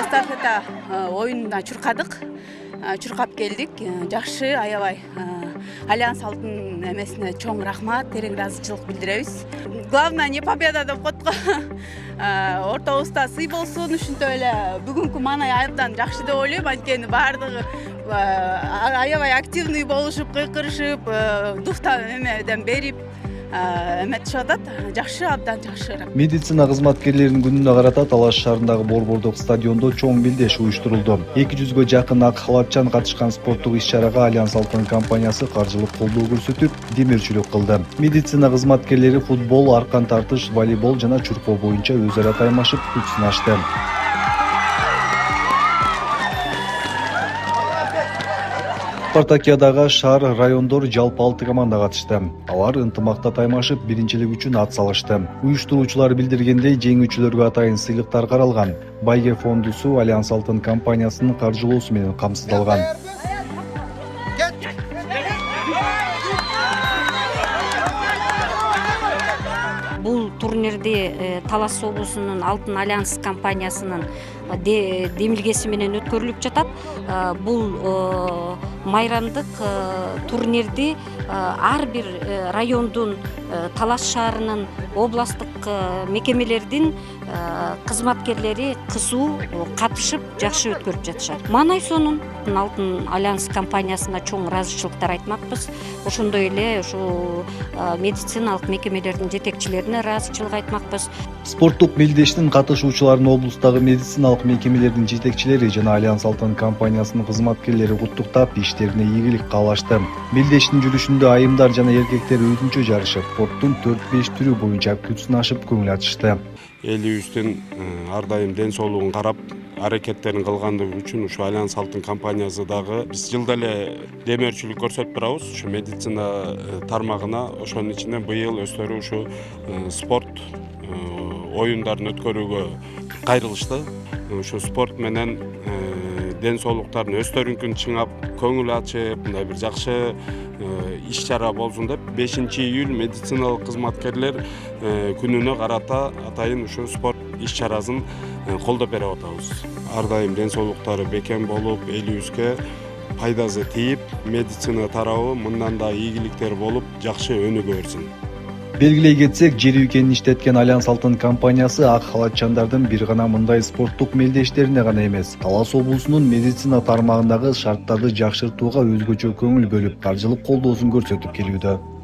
эстафета оюнуна чуркап келдик. Жакшы, аябай. Альянс Алтын эмесине чоң рахмат, терең ыраазычылык билдиребиз. Главное не победа деп коет го. Ортобузда сый болсун, ушинтип эле бүгүнкү маанай абдан жакшы деп ойлойм. Анткени баардыгы аябай активный болушуп, кыйкырышып, дуфта эмеден берип эметишип атат. Жакшы, абдан жакшы. Медицина кызматкерлеринин күнүнө карата Талаш шаарындагы Борбордук стадиондо чоң белдеш уюштурулду. 200гө жакын ак халатчан катышкан спорттук иш-чарага Альянс Алтын компаниясы каржылык колдоо көрсөтүп, демөөрчүлүк кылды. Медицина кызматкерлери футбол, аркан тартыш, волейбол жана чуркоо боюнча өз ара таймашып күч сынашты. Спартакиадага шаар, райондор жалпы 6 команда катышты. Алар ынтымакта таймашып, биринчилик үчүн ат салышты. Уюштуруучулар билдиргендей, жеңүүчүлөргө атайын сыйлыктар каралган. Байге фондусу Альянс Алтын компаниясынын каржылоосу менен камсыздалган. Бул турнирди Талас облусунун Алтын Альянс компаниясынын демилгеси менен өткөрүлүп жатат. Бул майрамдык турнирди ар бир райондун, Талас шаарынын, областтык мекемелердин кызматкерлери кызуу катышып, жакшы өткөрүп жатышат. Маанай сонун Алтын Альянс компаниясына чоң ыраазычылыктар айтмакпыз. Ошондой эле ушул медициналык мекемелердин жетекчилерине ыраазычылык айтмакпыз. Спорттук белдештин катышуучуларын облустагы медициналык мекемелердин жетекчилери жана Альянс Алтын компаниясынын кызматкерлери куттуктап, иштерине ийгилик каалашты. Белдештин жүрүшүндө айымдар жана эркектер өзүнчө жарышып, спорттун 4-5 түрү боюнча күч сынашып, көңүл ачышты. Элибиздин ар дайым ден соолугун карап, аракеттерин кылгандыгы үчүн ушу Альянс Алтын компаниясы дагы биз жылда эле демөөрчүлүк көрсөтүп турабыз ушу медицина тармагына. Ошонун ичинде быйыл өздөрү ушу спорт оюндарын өткөрүүгө кайрылышты. Ушу спорт менен ден соолуктарын өздөрүнкүн чыңап, көңүл ачып, мындай бир жакшы иш-чара болсун деп 5-июль медициналык кызматкерлер күнүнө карата атайын ушу спорт иш-чарасын колдоп берип атабыз. Ар дайым ден соолуктары бекем болуп, элибизге пайдасы тийип, медицина тарабы мындан да ийгиликтер болуп, жакшы өнүгө берсин. Белгилей кетсек, жер үйкенин иштеткен Альянс Алтын компаниясы ак халатчандардын бир гана мындай спорттук мелдештерине гана эмес, Талас облусунун медицина тармагындагы шарттарды жакшыртууга өзгөчө көңүл бөлүп, каржылык колдоосун көрсөтүп келүүдө.